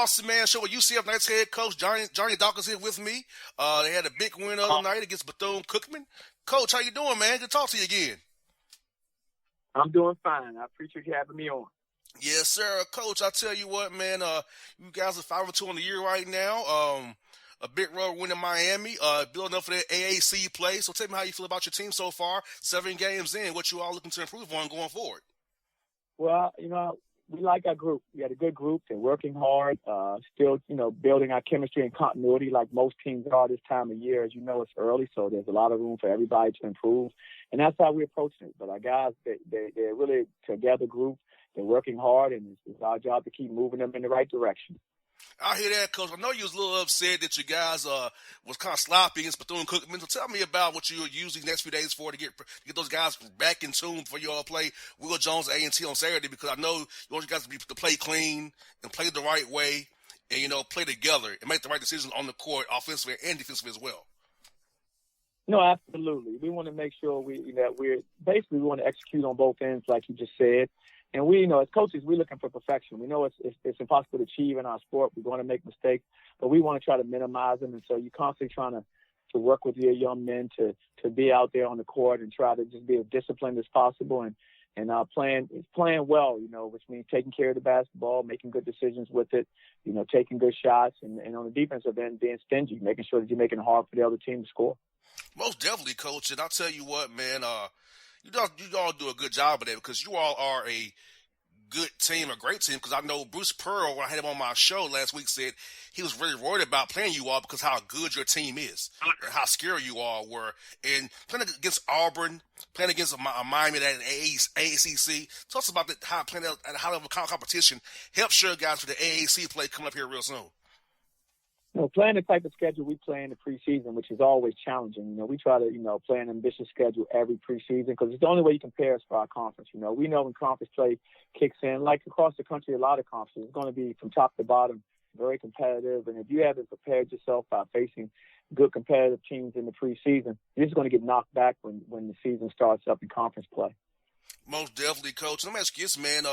Bossman, man, show with UCF Knights head coach Johnny Dawkins here with me. They had a big win the other night against Bethune-Cookman. Coach, how you doing, man? Good to talk to you again. I'm doing fine. I appreciate you having me on. Yes, sir. Coach, I tell you what, man, you guys are 5-2 on the year right now. A big road win in Miami, building up for the AAC play. So tell me how you feel about your team so far, 7 games in, what you all looking to improve on going forward. Well, we like our group. We had a good group. They're working hard, still, building our chemistry and continuity like most teams are this time of year. As you know, it's early, so there's a lot of room for everybody to improve. And that's how we're approaching it. But our guys, they're really a together group. They're working hard, and it's our job to keep moving them in the right direction. I hear that, Coach. I know you was a little upset that you guys was kind of sloppy against Bethune-Cookman. So tell me about what you're using the next few days to get those guys back in tune for you all play Will Jones A&T on Saturday, because I know you want you guys to play clean and play the right way and, play together and make the right decisions on the court offensively and defensively as well. No, absolutely. We want to make sure we want to execute on both ends, like you just said. And we, as coaches, we're looking for perfection. We know it's impossible to achieve in our sport. We're going to make mistakes, but we want to try to minimize them. And so you're constantly trying to work with your young men to be out there on the court and try to just be as disciplined as possible and playing well, which means taking care of the basketball, making good decisions with it, taking good shots, and on the defensive end, being stingy, making sure that you're making it hard for the other team to score. Most definitely, Coach. And I'll tell you what, man, you all do a good job of that, because you all are a good team, a great team. Because I know Bruce Pearl, when I had him on my show last week, said he was really worried about playing you all because how good your team is and how scary you all were. And playing against Auburn, playing against Miami at an AACC, tell us about how playing at a high level competition helps your guys for the AAC play coming up here real soon. Playing the type of schedule we play in the preseason, which is always challenging. We try to, play an ambitious schedule every preseason because it's the only way you can prepare us for our conference. We know when conference play kicks in, like across the country, a lot of conferences, it's going to be from top to bottom, very competitive. And if you haven't prepared yourself by facing good competitive teams in the preseason, you're just going to get knocked back when the season starts up in conference play. Most definitely, Coach. Let me ask you this, man.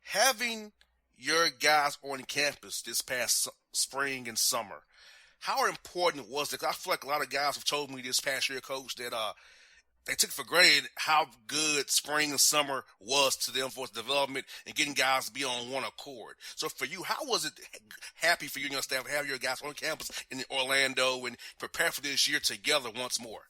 Having your guys on campus this past spring and summer, how important was it? 'Cause I feel like a lot of guys have told me this past year, Coach, that they took for granted how good spring and summer was to them for its development and getting guys to be on one accord. So for you, how was it happy for you and your staff to have your guys on campus in Orlando and prepare for this year together once more?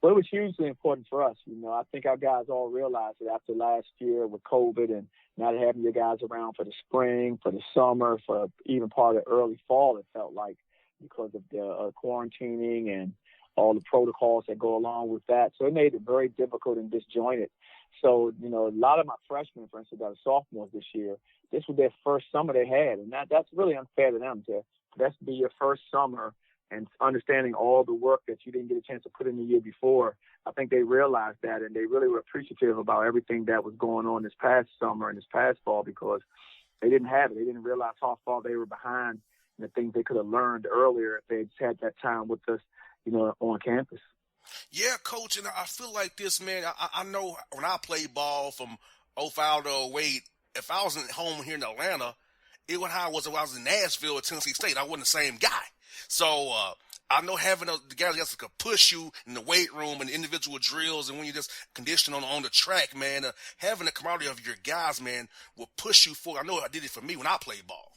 Well, it was hugely important for us. I think our guys all realized that after last year with COVID and not having your guys around for the spring, for the summer, for even part of early fall, it felt like, because of the quarantining and all the protocols that go along with that. So it made it very difficult and disjointed. So, a lot of my freshmen, for instance, that are sophomores this year, this was their first summer they had. And that's really unfair to them. That's to be your first summer and understanding all the work that you didn't get a chance to put in the year before. I think they realized that, and they really were appreciative about everything that was going on this past summer and this past fall, because they didn't have it. They didn't realize how far they were behind and the things they could have learned earlier if they just had that time with us, on campus. Yeah, Coach, and I feel like this, man. I know when I played ball from 05 to 08, if I was at home here in Atlanta, it was how I was when I was in Nashville at Tennessee State. I wasn't the same guy. So I know having the guys that could push you in the weight room and individual drills, and when you're just conditioned on the track, man, having the camaraderie of your guys, man, will push you forward. I know I did it for me when I played ball.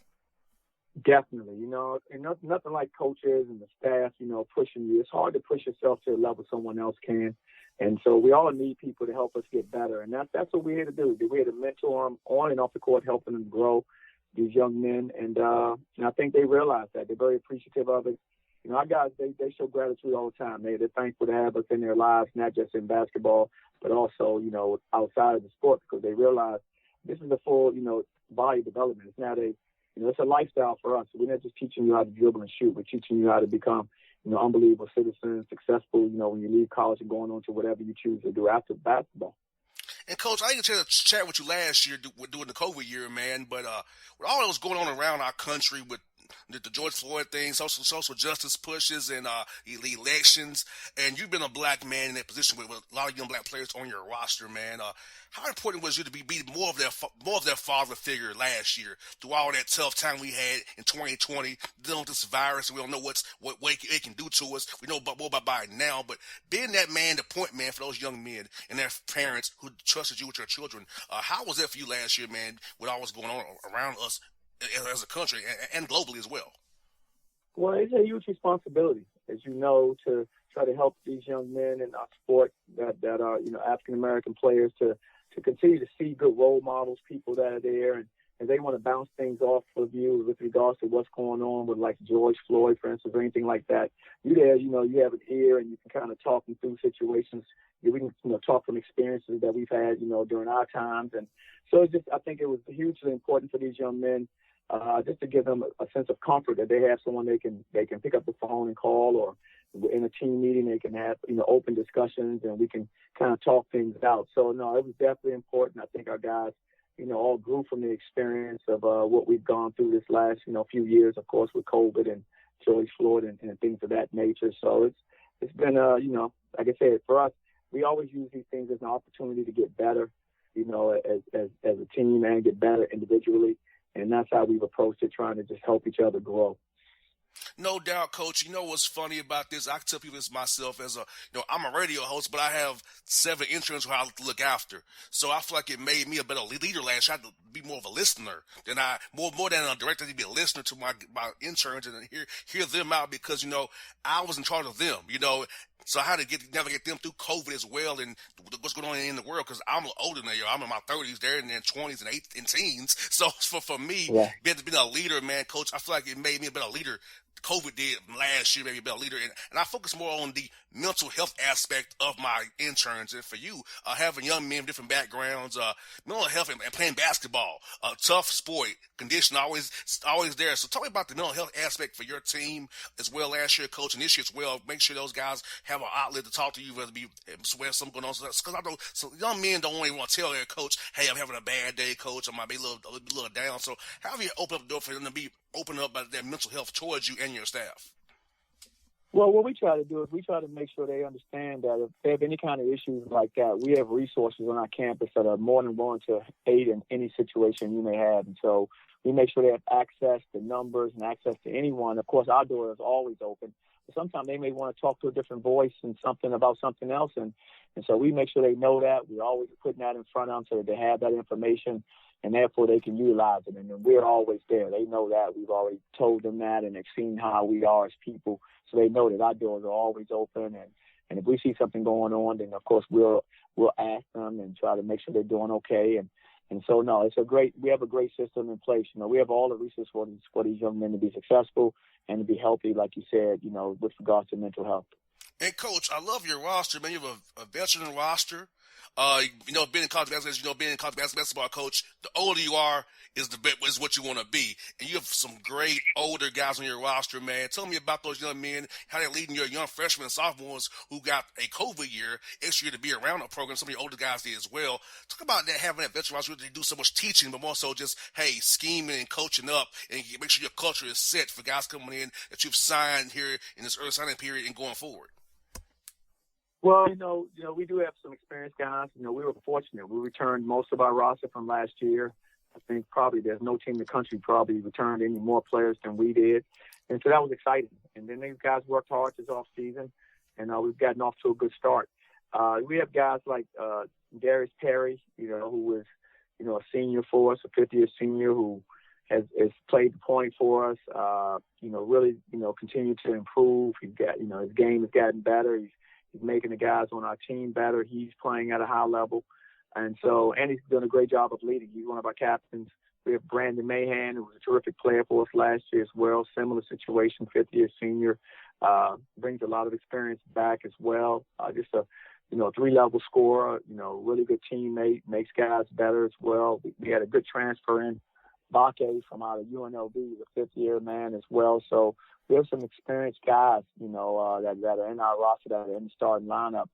Definitely, and nothing like coaches and the staff, pushing you. It's hard to push yourself to a level someone else can. And so we all need people to help us get better. And that's what we're here to do. We're here to mentor them on and off the court, helping them grow, these young men. And I think they realize that. They're very appreciative of it. Our guys, they show gratitude all the time. They're thankful to have us in their lives, not just in basketball, but also, outside of the sport, because they realize this is a full, body development. It's not it's a lifestyle for us. We're not just teaching you how to dribble and shoot. We're teaching you how to become, unbelievable citizens, successful, when you leave college and going on to whatever you choose to do after basketball. And, Coach, I didn't get a chance to chat with you last year during the COVID year, man, but with all that was going on around our country with the George Floyd thing, social justice pushes, and elections. And you've been a black man in that position with a lot of young black players on your roster, man. How important was you to be more of their father figure last year through all that tough time we had in 2020, dealing with this virus? We don't know what it can do to us. We know more about it now, but being that man, the point man for those young men and their parents who trusted you with your children, how was that for you last year, man, with all what's going on around us as a country and globally as well? Well, it's a huge responsibility, as you know, to try to help these young men in our sport that are, African American players to continue to see good role models, people that are there, and they want to bounce things off of you with regards to what's going on with like George Floyd, for instance, or anything like that. You there, you have an ear and you can kind of talk them through situations. We can, talk from experiences that we've had, during our times. And so I think it was hugely important for these young men just to give them a sense of comfort that they have someone they can pick up the phone and call, or in a team meeting they can have open discussions and we can kind of talk things out. So no, it was definitely important. I think our guys all grew from the experience of what we've gone through this last few years, of course, with COVID and George Floyd and things of that nature. So it's been like I said, for us, we always use these things as an opportunity to get better, as a team, and get better individually. And that's how we've approached it, trying to just help each other grow. No doubt, Coach. You know what's funny about this? I can tell people this myself as I'm a radio host, but I have 7 interns who I look after. So I feel like it made me a better leader last year. I had to be more of a listener more than a director, to be a listener to my interns and hear them out because, I was in charge of them, So I had to navigate them through COVID as well and what's going on in the world because I'm older than you. I'm in my 30s, they're in their 20s and teens. So for me, being a leader, man, Coach, I feel like it made me a better leader. COVID did last year, maybe a better leader. And I focus more on the mental health aspect of my interns. And for you, having young men with different backgrounds, mental health and playing basketball, tough sport, condition always there. So tell me about the mental health aspect for your team as well last year, Coach, and this year as well. Make sure those guys have an outlet to talk to you, whether it be something going on. Because I know some young men don't only want to tell their coach, hey, I'm having a bad day, Coach. I might be a little down. So how have you opened up the door for them to be open up about their mental health towards you and your staff? Well, what we try to do is we try to make sure they understand that if they have any kind of issues like that, we have resources on our campus that are more than willing to aid in any situation you may have. And so we make sure they have access to numbers and access to anyone. Of course, our door is always open. But sometimes they may want to talk to a different voice and something about something else. And so we make sure they know that. We're always putting that in front of them so that they have that information, and therefore they can utilize it. And we're always there. They know that. We've already told them that, and they've seen how we are as people. So they know that our doors are always open. And if we see something going on, then, of course, we'll ask them and try to make sure they're doing okay. And so, no, we have a great system in place. We have all the resources for these young men to be successful and to be healthy, like you said, with regards to mental health. And, Coach, I love your roster, man. You have a veteran roster. Being in college basketball, Coach, the older you are is what you want to be. And you have some great older guys on your roster, man. Tell me about those young men, how they're leading your young freshmen and sophomores who got a COVID year, extra year to be around the program. Some of your older guys did as well. Talk about that, having that veteran roster. They do so much teaching, but more so just, hey, scheming and coaching up and make sure your culture is set for guys coming in that you've signed here in this early signing period and going forward. Well, we do have some experienced guys. We were fortunate. We returned most of our roster from last year. I think probably there's no team in the country probably returned any more players than we did. And so that was exciting. And then these guys worked hard this off season, and we've gotten off to a good start. We have guys like Darius Perry, who was, a senior for us, a fifth-year senior who has played the point for us, really, continued to improve. He's got, his game has gotten better. He's making the guys on our team better. He's playing at a high level. And he's doing a great job of leading. He's one of our captains. We have Brandon Mahan, who was a terrific player for us last year as well. Similar situation, fifth-year senior. Brings a lot of experience back as well. Just a 3-level scorer, really good teammate, makes guys better as well. We had a good transfer in. Bakke from out of UNLV, the fifth-year man as well. So we have some experienced guys, that are in our roster, that are in the starting lineup.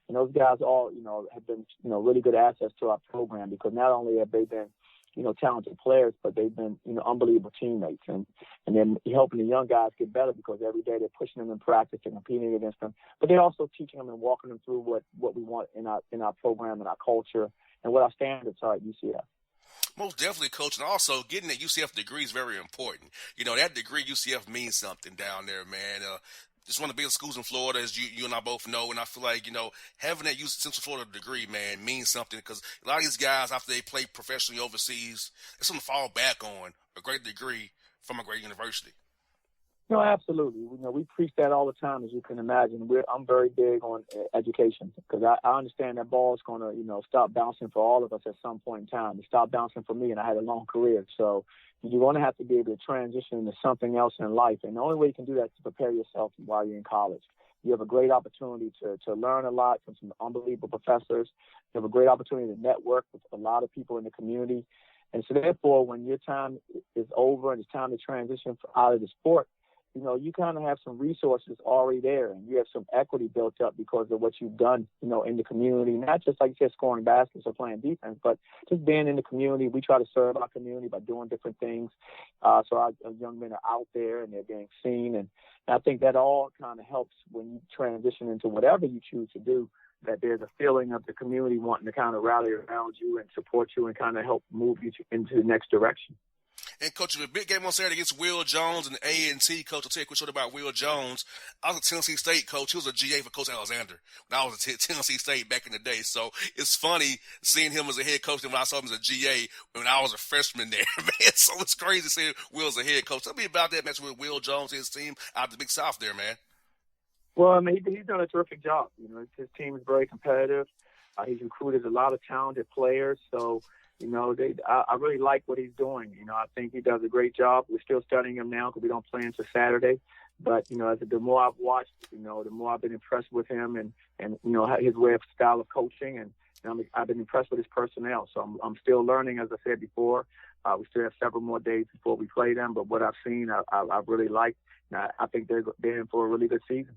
And those guys all, have been, really good assets to our program because not only have they been talented players, but they've been, unbelievable teammates. And then helping the young guys get better because every day they're pushing them in practice and competing against them. But they're also teaching them and walking them through what we want in our program and our culture and what our standards are at UCF. Most definitely, Coach, and also getting that UCF degree is very important. That degree UCF means something down there, man. It's one of the biggest schools in Florida, as you and I both know, and I feel like, having that Central Florida degree, man, means something because a lot of these guys, after they play professionally overseas, it's something to fall back on, a great degree from a great university. No, absolutely. We preach that all the time, as you can imagine. I'm very big on education because I understand that ball is going to, stop bouncing for all of us at some point in time. It stopped bouncing for me, and I had a long career. So you're going to have to be able to transition into something else in life. And the only way you can do that is to prepare yourself while you're in college. You have a great opportunity to learn a lot from some unbelievable professors. You have a great opportunity to network with a lot of people in the community. And so therefore, when your time is over and it's time to transition out of the sport, you kind of have some resources already there, and you have some equity built up because of what you've done, in the community. Not just like you said, scoring baskets or playing defense, but just being in the community. We try to serve our community by doing different things. So our young men are out there and they're being seen, and I think that all kind of helps when you transition into whatever you choose to do. That there's a feeling of the community wanting to kind of rally around you and support you and kind of help move you into the next direction. And, Coach, a big game on Saturday against Will Jones and A&T. Coach, I'll tell you a quick story about Will Jones. I was a Tennessee State coach. He was a GA for Coach Alexander when I was at Tennessee State back in the day. So it's funny seeing him as a head coach and when I saw him as a GA when I was a freshman there, man. So it's crazy seeing Will as a head coach. Tell me about that match with Will Jones and his team out of the Big South there, man. Well, I mean, he's done a terrific job. His team is very competitive. He's recruited a lot of talented players. So, I really like what he's doing. I think he does a great job. We're still studying him now because we don't play until Saturday. But, the more I've watched, the more I've been impressed with him and his way of style of coaching. And I've been impressed with his personnel. So I'm still learning, as I said before. We still have several more days before we play them. But what I've seen, I really like. I think they're in for a really good season.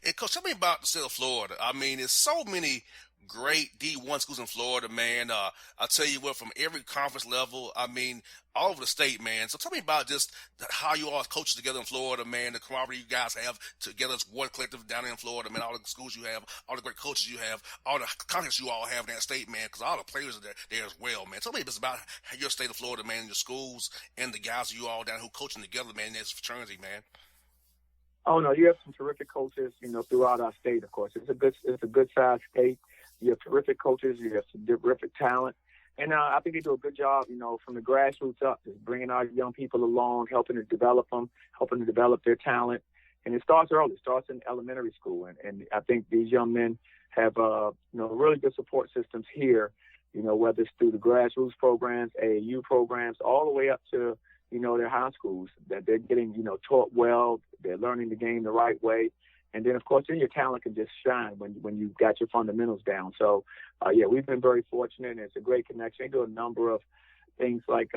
And, Coach, tell me about the state of Florida. I mean, there's so many great D1 schools in Florida, man. I'll tell you what, from every conference level, I mean, all over the state, man. So tell me about just how you all coach together in Florida, man, the camaraderie you guys have together as one collective down in Florida, man, all the schools you have, all the great coaches you have, all the contacts you all have in that state, man, because all the players are there as well, man. Tell me just about your state of Florida, man, your schools and the guys you all down who coaching together, man, in this fraternity, man. Oh, no, you have some terrific coaches, throughout our state, of course. It's a good-sized state. You have terrific coaches. You have some terrific talent. And I think they do a good job, from the grassroots up, just bringing our young people along, helping to develop them, helping to develop their talent. And it starts early. It starts in elementary school. And I think these young men have, really good support systems here, whether it's through the grassroots programs, AAU programs, all the way up to, their high schools, that they're getting, taught well, they're learning the game the right way. And then, of course, then your talent can just shine when you've got your fundamentals down. So, we've been very fortunate, and it's a great connection. They do a number of things like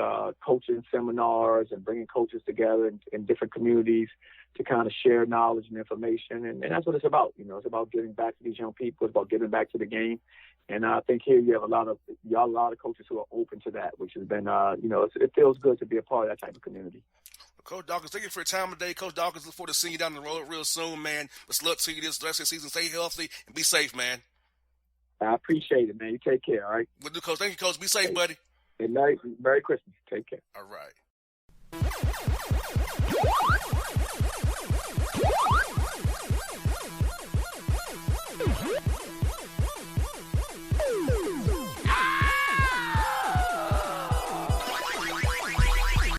coaching seminars and bringing coaches together in different communities to kind of share knowledge and information. And that's what it's about. It's about giving back to these young people. It's about giving back to the game. And I think here you have a lot of coaches who are open to that, which has been, it feels good to be a part of that type of community. Coach Dawkins, thank you for your time today. Coach Dawkins, look forward to seeing you down the road real soon, man. Best luck to you this rest of the season. Stay healthy and be safe, man. I appreciate it, man. You take care, all right? We'll do, Coach. Thank you, Coach. Be safe, buddy. And Merry Christmas. Take care. All right.